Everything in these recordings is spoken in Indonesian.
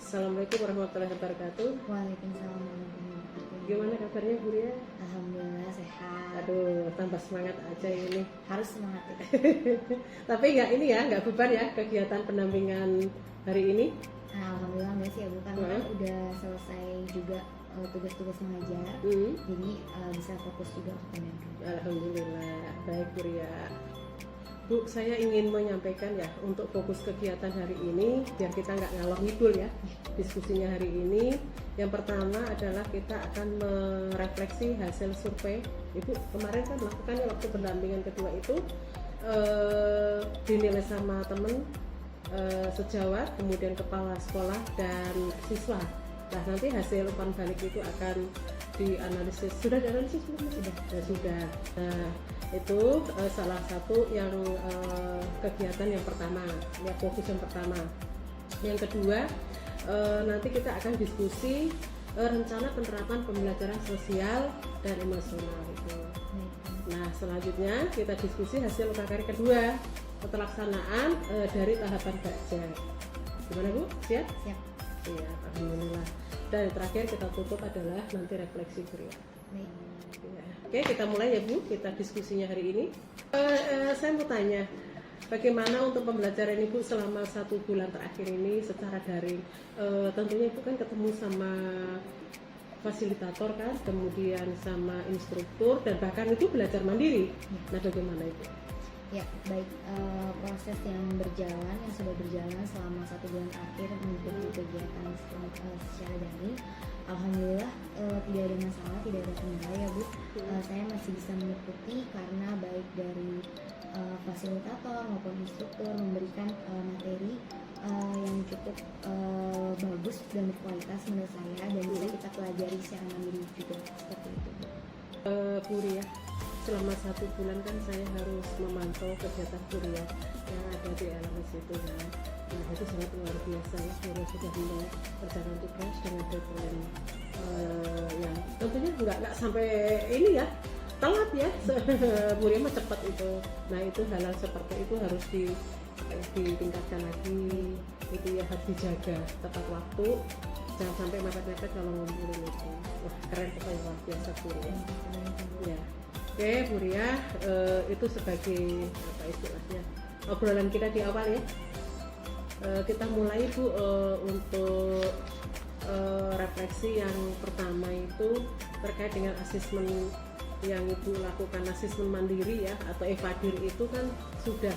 Assalamualaikum warahmatullahi wabarakatuh. Waalaikumsalam warahmatullahi wabarakatuh. Gimana kabarnya Bu Ria? Alhamdulillah sehat. Aduh, tambah semangat aja ini. Harus semangat ya. Tapi nggak bubar ya kegiatan pendampingan hari ini. Alhamdulillah enggak sih ya Bu, karena kan udah selesai juga tugas-tugas mengajar. Jadi bisa fokus juga ke pendidikan. Alhamdulillah, baik Bu Ria. Bu, saya ingin menyampaikan ya untuk fokus kegiatan hari ini biar kita nggak ngalor ngidul ya diskusinya hari ini. Yang pertama adalah kita akan merefleksi hasil survei. Ibu kemarin kan melakukannya waktu pendampingan kedua itu dinilai sama temen sejawat, kemudian kepala sekolah dan siswa. Nah nanti hasil umpan balik itu akan dianalisis. Sudah dianalisis belum? Sudah. Nah itu salah satu yang kegiatan yang pertama, ya fokus yang pertama. Yang kedua nanti kita akan diskusi rencana penerapan pembelajaran sosial dan emosional itu. Nah selanjutnya kita diskusi hasil UKKR kedua, pelaksanaan dari tahapan belajar. Gimana Bu? Siap? Siap. Iya, alhamdulillah. Dan yang terakhir kita tutup adalah nanti refleksi Buria. Baik. Ya. Oke, kita mulai ya Bu, kita diskusinya hari ini. Saya mau tanya, bagaimana untuk pembelajaran Ibu selama 1 bulan terakhir ini secara daring? Tentunya Ibu kan ketemu sama fasilitator kan, kemudian sama instruktur dan bahkan itu belajar mandiri. Nah, bagaimana Ibu? Ya, baik. Proses yang sudah berjalan selama 1 bulan terakhir mengikuti kegiatan secara daring, alhamdulillah tidak ada masalah, tidak ada kendala ya Bu. Saya masih bisa mengikuti karena baik dari fasilitator maupun instruktur memberikan materi yang cukup bagus dan berkualitas menurut saya, dan bisa kita pelajari secara mandiri juga seperti itu. Bu Ria, selama 1 bulan kan saya harus memantau kegiatan kuliah yang ada di LMS itu kan. Nah itu sangat luar biasa ya, Buria sudah mengerjakan tugas dengan deadline yang tentunya nggak sampai ini ya, telat ya. Buria mah cepat itu. Nah itu hal-hal seperti itu harus ditingkatkan lagi, itu ya harus dijaga tepat waktu, jangan sampai mepet-mepet kalau ngumpulin itu. Wah keren, pokoknya luar biasa Buria. Ya. Oke Bu Ria, itu sebagai apa istilahnya obrolan kita di awal ya. Kita mulai Bu untuk refleksi yang pertama itu terkait dengan asesmen yang Ibu lakukan, asesmen mandiri ya atau evadir itu kan sudah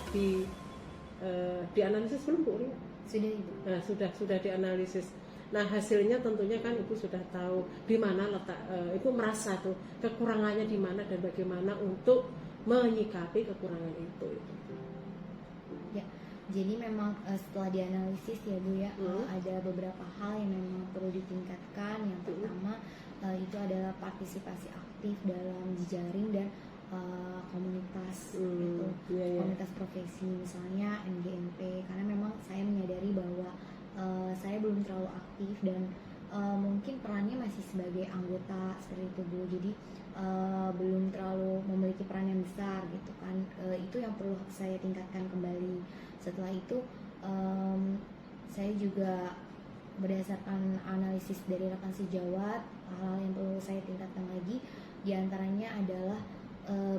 dianalisis belum Bu Ria? Sudah Ibu. Nah, sudah dianalisis. Nah hasilnya tentunya kan Ibu sudah tahu di mana letak, Ibu merasa tuh kekurangannya di mana dan bagaimana untuk menyikapi kekurangan itu. Ya, jadi memang setelah dianalisis ya Bu ya, ada beberapa hal yang memang perlu ditingkatkan. Yang pertama itu adalah partisipasi aktif dalam jejaring dan komunitas gitu, komunitas profesi misalnya MGMP, karena memang saya menyadari bahwa saya belum terlalu aktif dan mungkin perannya masih sebagai anggota seperti itu Bu, jadi belum terlalu memiliki peran yang besar gitu kan. Itu yang perlu saya tingkatkan kembali. Setelah itu saya juga berdasarkan analisis dari rekan sejawat, hal yang perlu saya tingkatkan lagi diantaranya adalah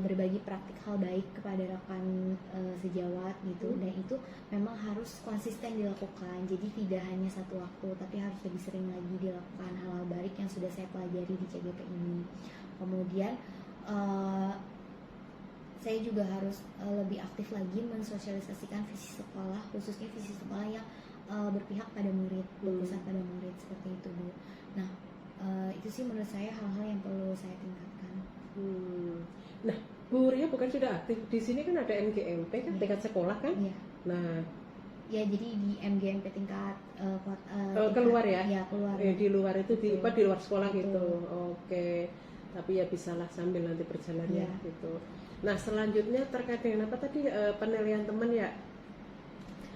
berbagi praktik hal baik kepada rekan sejawat gitu, dan itu memang harus konsisten dilakukan, jadi tidak hanya satu waktu tapi harus lebih sering lagi dilakukan hal-hal baik yang sudah saya pelajari di CGP ini. Kemudian saya juga harus lebih aktif lagi mensosialisasikan visi sekolah, khususnya visi sekolah yang berpihak pada murid, berpusat pada murid seperti itu Bu. Nah itu sih menurut saya hal-hal yang perlu saya tingkatkan. Nah, Bu Ria bukan sudah aktif di sini kan ada MGMP kan, tingkat sekolah kan? Iya. Nah, ya jadi di MGMP tingkat keluar ya? Ya keluar. Di luar itu di luar sekolah. Betul. Gitu. Oke. Tapi ya bisalah sambil nanti perjalannya gitu. Nah, selanjutnya terkait dengan apa tadi penilaian teman ya?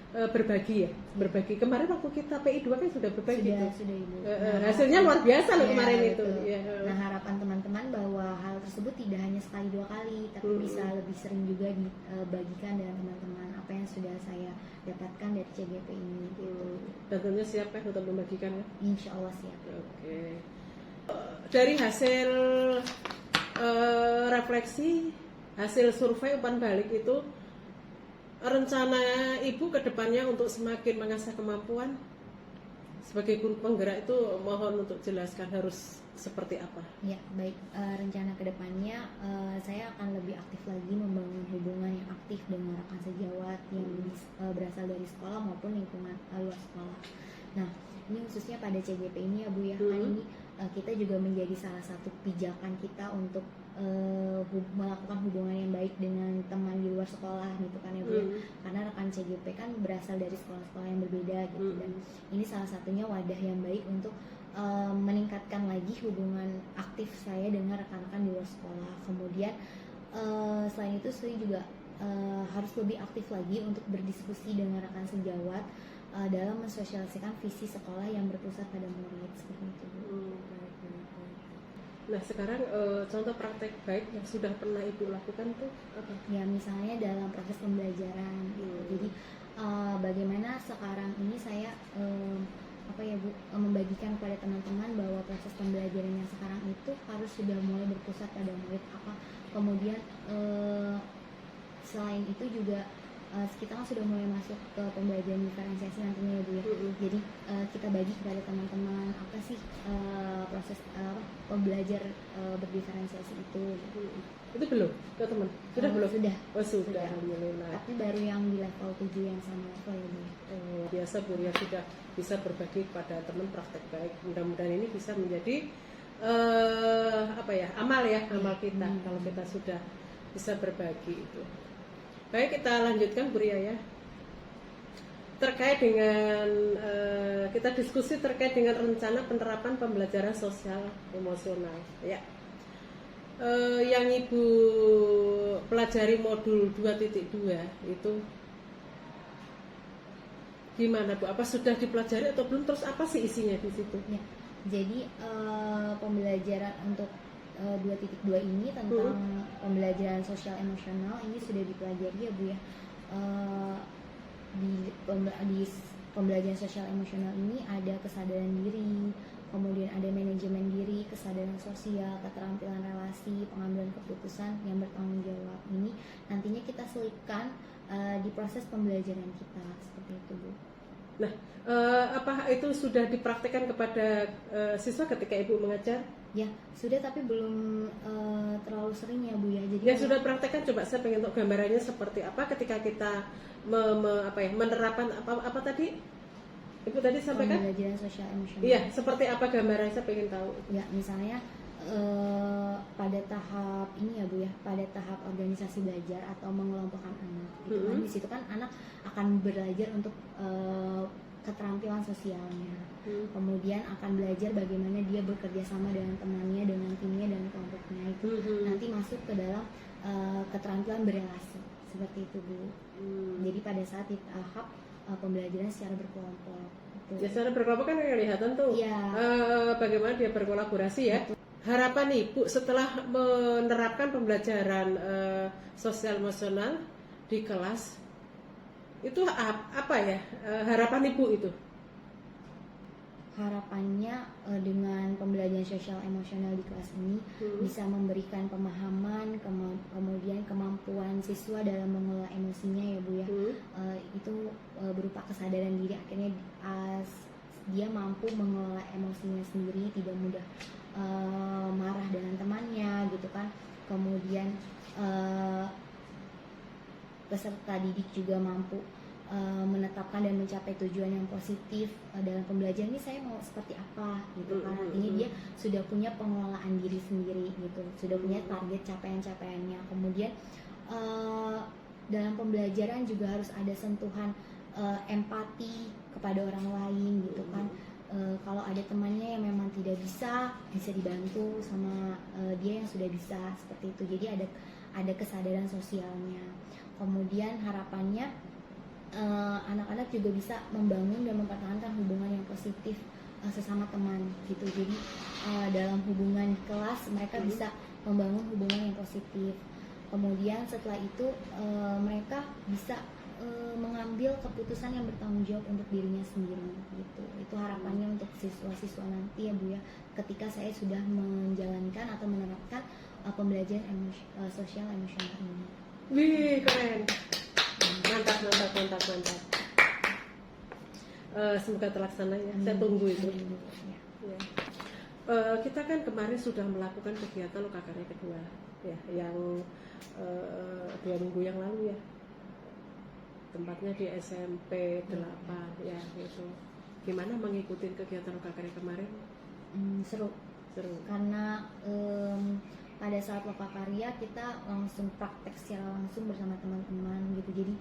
berbagi ya, berbagi. Kemarin waktu kita PI 2 kan sudah berbagi tuh. Sudah Ibu. Hasilnya luar biasa loh Iya, kemarin itu. betul. Ya. Nah, harapan teman-teman bahwa hal tersebut tidak hanya sekali 2 kali, tapi bisa lebih sering juga dibagikan dengan teman-teman apa yang sudah saya dapatkan dari CGP ini. Gitu. Dan tentunya siap kan untuk membagikannya. Insya Allah siap. Oke. Dari hasil refleksi, hasil survei umpan balik itu, rencana Ibu ke depannya untuk semakin mengasah kemampuan sebagai guru penggerak itu mohon untuk jelaskan harus seperti apa? Ya, baik. Rencana kedepannya saya akan lebih aktif lagi membangun hubungan yang aktif dengan rekan sejawat yang berasal dari sekolah maupun lingkungan luar sekolah. Nah, ini khususnya pada CGP ini ya Bu ya, kan ini kita juga menjadi salah satu pijakan kita untuk melakukan hubungan yang baik dengan teman di luar sekolah gitu kan ya Bu ya. Karena rekan CGP kan berasal dari sekolah-sekolah yang berbeda gitu, dan ini salah satunya wadah yang baik untuk meningkatkan lagi hubungan aktif saya dengan rekan-rekan di luar sekolah. Kemudian selain itu saya juga harus lebih aktif lagi untuk berdiskusi dengan rekan sejawat dalam mensosialisasikan visi sekolah yang berpusat pada murid seperti itu. Nah sekarang contoh praktek baik yang sudah pernah Ibu lakukan tuh apa? Ya misalnya dalam proses pembelajaran gitu. Jadi bagaimana sekarang ini saya membagikan kepada teman-teman bahwa proses pembelajaran yang sekarang itu harus sudah mulai berpusat pada murid apa. Kemudian selain itu juga kita kan sudah mulai masuk ke pembelajaran diferensiasi nantinya ya Bu ya. Jadi kita bagi kepada teman-teman apa sih proses pembelajar berdiferensiasi itu. Itu belum ke teman? Sudah belum? Sudah. Oh sudah. Alhamdulillah. Tapi baru yang di level 7 yang sama level ya Bu. Biasa Bu ya sudah bisa berbagi kepada teman praktek baik. Mudah-mudahan ini bisa menjadi amal kita kalau kita sudah bisa berbagi itu. Baik, kita lanjutkan Bu Ria ya. Terkait dengan kita diskusi terkait dengan rencana penerapan pembelajaran sosial emosional ya. Yang Ibu pelajari modul 2.2 itu gimana Bu? Apa sudah dipelajari atau belum? Terus apa sih isinya di situ? Ya, jadi pembelajaran untuk 2.2 ini tentang pembelajaran sosial emosional ini sudah dipelajari ya Bu ya. Di pembelajaran sosial emosional ini ada kesadaran diri, kemudian ada manajemen diri, kesadaran sosial, keterampilan relasi, pengambilan keputusan yang bertanggung jawab. Ini nantinya kita selipkan di proses pembelajaran kita seperti itu Bu. Nah, apa itu sudah dipraktikkan kepada siswa ketika Ibu mengajar? Ya, sudah tapi belum terlalu sering ya Bu ya. Jadi yang sudah praktekkan coba saya pengen tahu gambarannya seperti apa ketika kita menerapkan apa tadi Ibu tadi sampaikan? Pembelajaran sosial emosional. Iya, seperti apa gambarannya saya pengen tahu. Ya, misalnya pada tahap ini ya Bu ya, pada tahap organisasi belajar atau mengelompokkan anak. Gitu kan di situ kan anak akan belajar untuk keterampilan sosialnya. Kemudian akan belajar bagaimana dia bekerja sama dengan temannya, dengan timnya dan kelompoknya itu. Nanti masuk ke dalam keterampilan berelasi seperti itu Bu. Jadi pada saat di tahap pembelajaran secara berkelompok. Gitu. Ya secara berkelompok kan kelihatan tuh. Ya. Bagaimana dia berkolaborasi ya. Betul. Harapan Ibu setelah menerapkan pembelajaran sosial emosional di kelas itu apa ya harapan Ibu itu? Harapannya dengan pembelajaran sosial emosional di kelas ini bisa memberikan pemahaman, kemudian kemampuan siswa dalam mengelola emosinya ya Bu ya. Itu berupa kesadaran diri, akhirnya dia mampu mengelola emosinya sendiri, tidak mudah marah dengan temannya gitu kan. Kemudian peserta didik juga mampu menetapkan dan mencapai tujuan yang positif dalam pembelajaran ini saya mau seperti apa gitu kan. Artinya dia sudah punya pengelolaan diri sendiri gitu, sudah punya target capaian-capaiannya. Kemudian dalam pembelajaran juga harus ada sentuhan empati kepada orang lain gitu kan. Kalau ada temannya yang memang tidak bisa dibantu sama dia yang sudah bisa seperti itu. Jadi ada kesadaran sosialnya. Kemudian harapannya anak-anak juga bisa membangun dan mempertahankan hubungan yang positif sesama teman gitu. Jadi dalam hubungan di kelas mereka bisa membangun hubungan yang positif. Kemudian setelah itu mereka bisa mengambil keputusan yang bertanggung jawab untuk dirinya sendiri gitu. Itu harapannya untuk siswa-siswa nanti ya Bu ya, ketika saya sudah menjalankan atau menerapkan pembelajaran sosial emosional ini. Wih, keren. Mantap. Semoga terlaksana ya. Saya tunggu itu. Ya. Kita kan kemarin sudah melakukan kegiatan loka karya kedua, ya, yang 2 minggu yang lalu ya. Tempatnya di SMP 8 ya gitu. Gimana mengikuti kegiatan loka karya kemarin? Seru. Karena pada saat loka karya kita langsung praktek secara langsung bersama teman-teman gitu. Jadi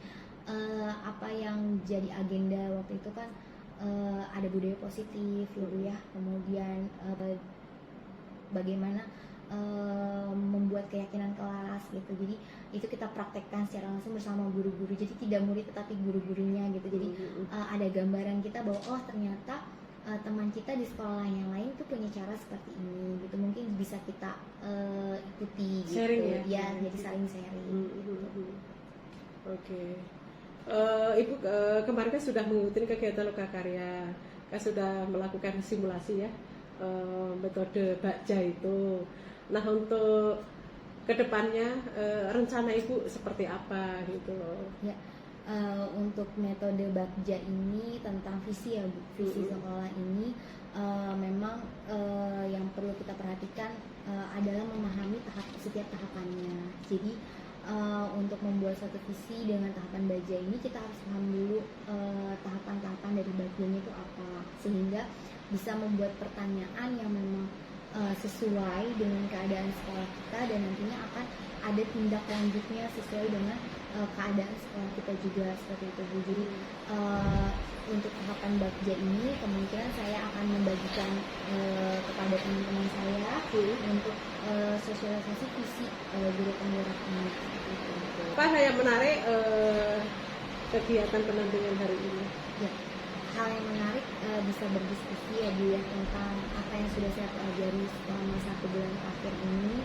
apa yang jadi agenda waktu itu kan ada budaya positif gitu ya. Kemudian bagaimana membuat keyakinan kelas gitu. Jadi itu kita praktekkan secara langsung bersama guru-guru. Jadi tidak murid tetapi guru-gurunya gitu. Jadi ada gambaran kita bahwa oh ternyata teman kita di sekolah yang lain tuh punya cara seperti ini gitu. Mungkin bisa kita ikuti gitu. Sharing ya? Jadi saling sharing gitu. Oke. Ibu kemarin kan sudah mengikuti kegiatan loka karya, kan sudah melakukan simulasi ya, metode Bakja itu. Nah untuk kedepannya rencana Ibu seperti apa gitu loh? Ya, untuk metode Bakja ini tentang visi ya Bu, visi sekolah ini memang yang perlu kita perhatikan adalah memahami setiap tahapannya. Jadi untuk membuat satu visi dengan tahapan Bakja ini kita harus paham dulu tahapan-tahapan dari Bakjanya itu apa, sehingga bisa membuat pertanyaan yang memang sesuai dengan keadaan sekolah kita dan nantinya akan ada tindak lanjutnya sesuai dengan keadaan sekolah kita juga seperti itu Bu. Jadi untuk tahapan Bakja ini kemungkinan saya akan membagikan kepada teman-teman saya untuk sosialisasi visi guru penggerak ini. Apa yang menarik kegiatan pendampingan hari ini? Ya, hal yang menarik bisa berdiskusi ya Bu ya tentang apa yang sudah saya pelajari selama 1 bulan terakhir ini.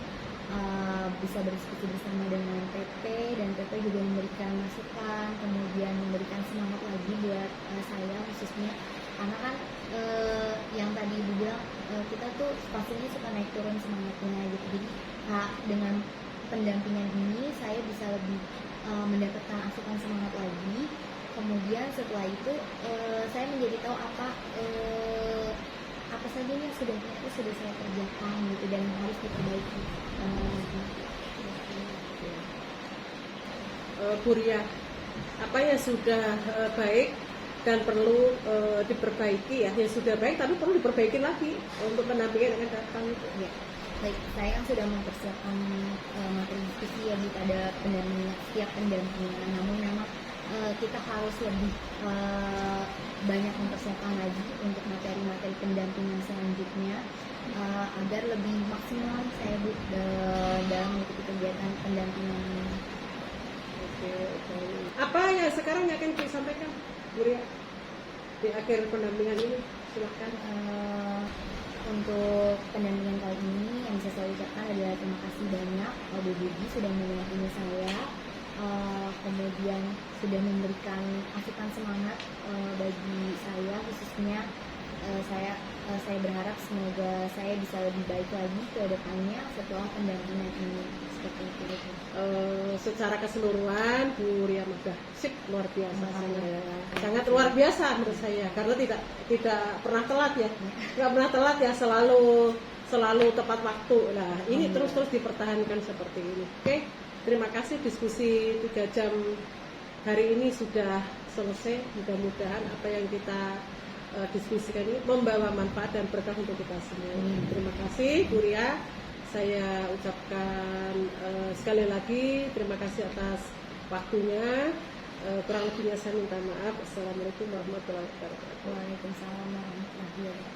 Bisa berdiskusi bersama dengan PP dan PP juga memberikan masukan, kemudian memberikan semangat lagi buat saya khususnya karena kan yang tadi Ibu bilang kita tuh pastinya suka naik turun semangatnya gitu. Jadi dengan pendampingan ini saya bisa lebih mendapatkan asupan semangat lagi. Kemudian setelah itu saya menjadi tahu apa saja yang sudah saya kerjakan gitu dan harus diperbaiki. Bu Ria, apa yang sudah baik dan perlu diperbaiki ya, yang sudah baik tapi perlu diperbaiki lagi untuk pendampingan yang akan datang itu. Ya. Baik, saya kan sudah mempersiapkan materi diskusi ya pada setiap pendampingan. Namun memang kita harus lebih banyak mempersiapkan lagi untuk materi-materi pendampingan selanjutnya agar lebih maksimal saya Bu dalam mengikuti kegiatan pendampingan ini. Oke. Apa yang sekarang yang akan disampaikan Bu Ria di akhir pendampingan ini? Silakan. Untuk pendampingan kali ini yang bisa saya ucapkan adalah terima kasih banyak Bu Budi sudah mendampingi saya, kemudian sudah memberikan asupan semangat bagi saya khususnya. Saya berharap semoga saya bisa lebih baik lagi ke depannya setelah pendampingan ini seperti itu. Secara keseluruhan Bu Ria Megah sip, luar biasa, sangat luar biasa menurut saya karena tidak pernah telat ya, nggak pernah telat ya, selalu tepat waktu. Nah ini terus dipertahankan seperti ini. Oke, terima kasih, diskusi 3 jam hari ini sudah selesai. Mudah-mudahan apa yang kita diskusikan ini membawa manfaat dan berkah untuk kita semua. Terima kasih Bu Ria. Saya ucapkan sekali lagi terima kasih atas waktunya. Kurang lebihnya saya minta maaf. Assalamualaikum warahmatullahi wabarakatuh. Waalaikumsalam warahmatullahi wabarakatuh.